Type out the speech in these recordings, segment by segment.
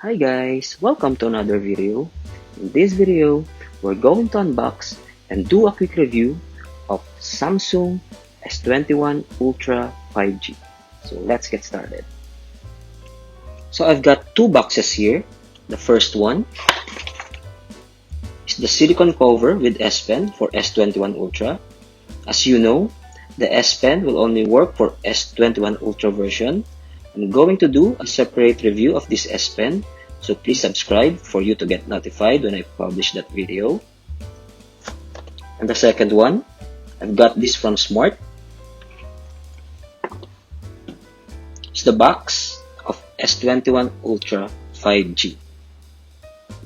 Hi guys, welcome to another video. In this video, we're going to unbox and do a quick review of Samsung S21 Ultra 5G. So let's get started. So I've got two boxes here. The first one is the silicone cover with S Pen for S21 Ultra. As you know, the S Pen will only work for S21 Ultra version. I'm going to do a separate review of this S Pen, so please subscribe for you to get notified when I publish that video. And the second one, I've got this from Smart. It's the box of S21 Ultra 5G.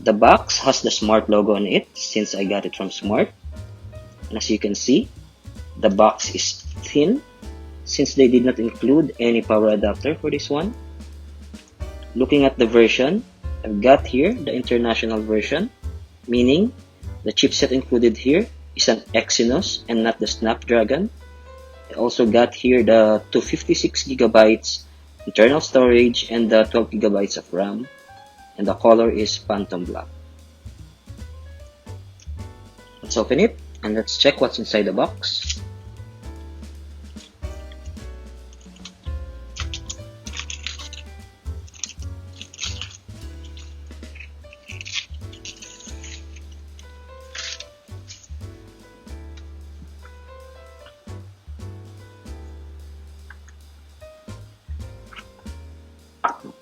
The box has the Smart logo on it since I got it from Smart. And as you can see, the box is thin since they did not include any power adapter for this one. Looking at the version, I've got here the international version, meaning the chipset included here is an Exynos and not the Snapdragon. I also got here the 256GB internal storage and the 12GB of RAM, and the color is Phantom Black. Let's open it and let's check what's inside the box.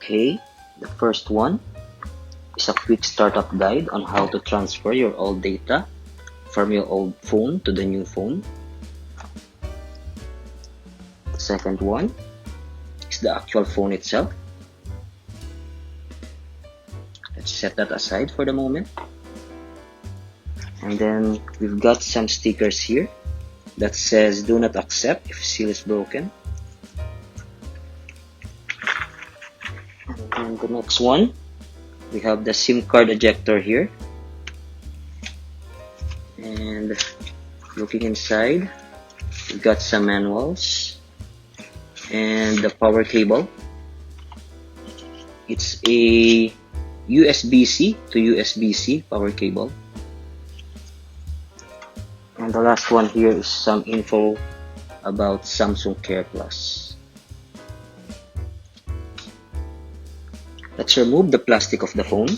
Okay, the first one is a quick startup guide on how to transfer your old data from your old phone to the new phone. The second one is the actual phone itself. Let's set that aside for the moment. And then we've got some stickers here that says do not accept if seal is broken. And the next one, we have the SIM card ejector here. And looking inside, we've got some manuals and the power cable. It's a USB-C to USB-C power cable. And the last one here is some info about Samsung Care Plus. Let's remove the plastic of the phone.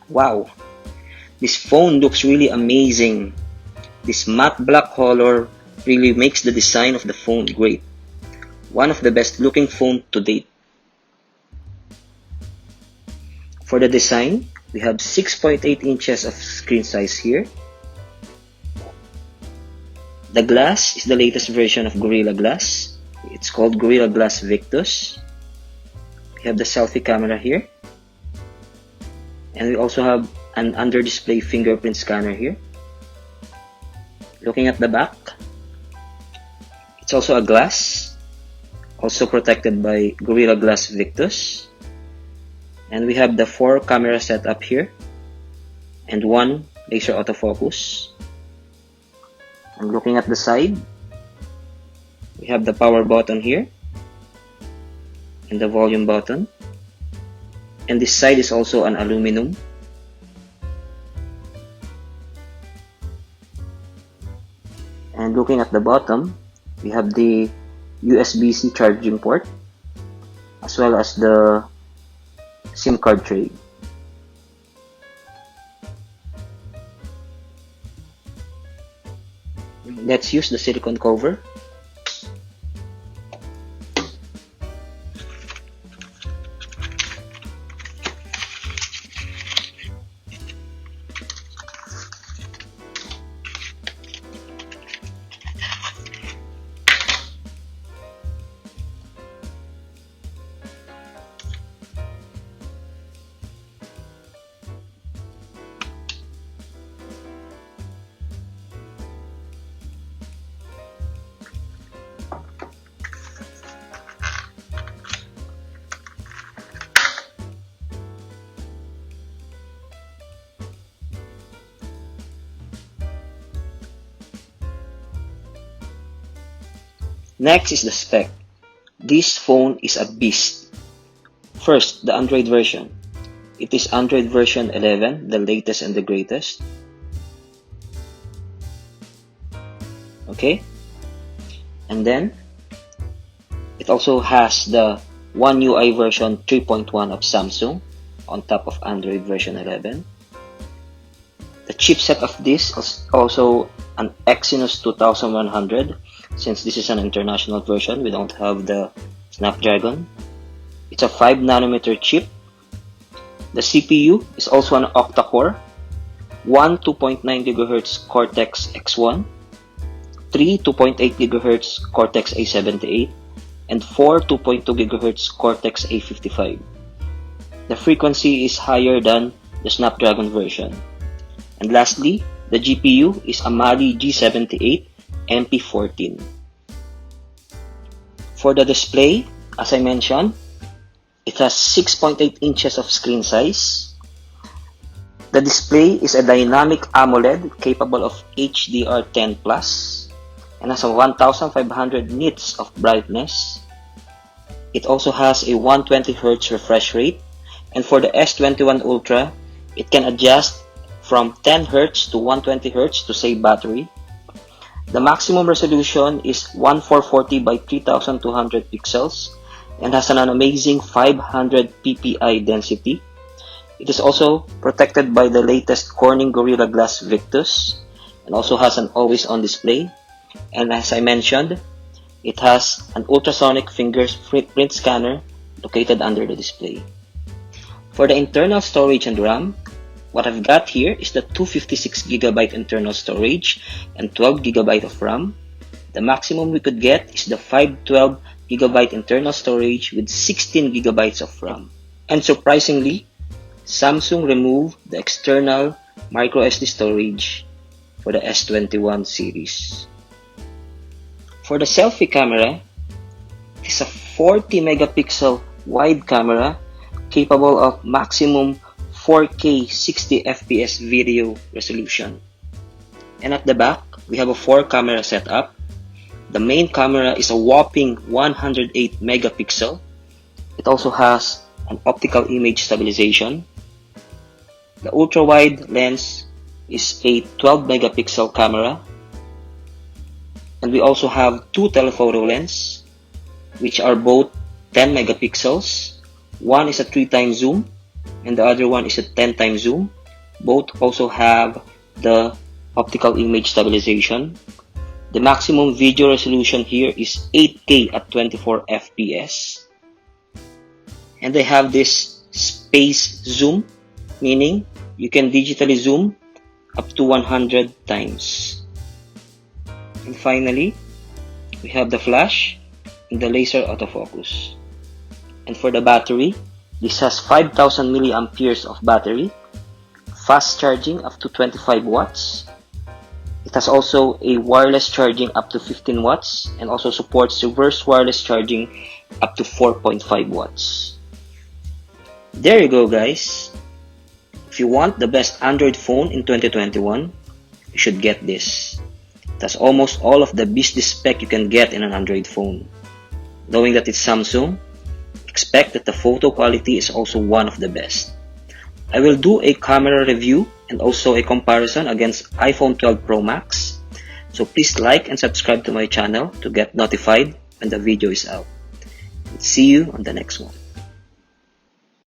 Wow, this phone looks really amazing. This matte black color really makes the design of the phone great. One of the best looking phones to date. For the design, we have 6.8 inches of screen size here. The glass is the latest version of Gorilla Glass. It's called Gorilla Glass Victus. We have the selfie camera here. And we also have an under-display fingerprint scanner here. Looking at the back, it's also a glass, also protected by Gorilla Glass Victus. And we have the 4 camera setup here and 1 laser autofocus. And looking at the side, we have the power button here and the volume button. And this side is also an aluminum. And looking at the bottom, we have the USB-C charging port as well as the SIM card tray. Let's use the silicone cover. Next is the spec. This phone is a beast. First, the Android version. It is Android version 11, the latest and the greatest. Okay? And then, it also has the One UI version 3.1 of Samsung on top of Android version 11. The chipset of this is also an Exynos 2100. Since this is an international version, we don't have the Snapdragon. It's a 5nm chip. The CPU is also an octa-core, one 2.9 GHz Cortex-X1, three 2.8 GHz Cortex-A78, and four 2.2 GHz Cortex-A55. The frequency is higher than the Snapdragon version. And lastly, the GPU is a Mali G78 MP14. For the display, as I mentioned, it has 6.8 inches of screen size. The display is a dynamic AMOLED capable of HDR10+, and has a 1500 nits of brightness. It also has a 120Hz refresh rate, and for the S21 Ultra, it can adjust from 10Hz to 120Hz to save battery. The maximum resolution is 1440 by 3200 pixels and has an amazing 500 ppi density. It is also protected by the latest Corning Gorilla Glass Victus and also has an always-on display. And as I mentioned, it has an ultrasonic fingerprint scanner located under the display. For the internal storage and RAM, what I've got here is the 256GB internal storage and 12GB of RAM. The maximum we could get is the 512GB internal storage with 16GB of RAM. And surprisingly, Samsung removed the external microSD storage for the S21 series. For the selfie camera, it is a 40 megapixel wide camera capable of maximum 4K 60 FPS video resolution. And at the back, we have a 4-camera setup. The main camera is a whopping 108 megapixel. It also has an optical image stabilization. The ultra-wide lens is a 12 megapixel camera. And we also have two telephoto lenses, which are both 10 megapixels. One is a 3x zoom, and the other one is a 10x zoom. Both also have the optical image stabilization. The maximum video resolution here is 8K at 24 FPS. And they have this space zoom, meaning you can digitally zoom up to 100 times. And finally, we have the flash and the laser autofocus. And for the battery, this has 5000 milliamperes of battery, fast charging up to 25 watts. It has also a wireless charging up to 15 watts and also supports reverse wireless charging up to 4.5 watts. There you go, guys. If you want the best Android phone in 2021, you should get this. It has almost all of the business spec you can get in an Android phone. Knowing that it's Samsung, expect that the photo quality is also one of the best. I will do a camera review and also a comparison against iPhone 12 Pro Max. So please like and subscribe to my channel to get notified when the video is out. See you on the next one.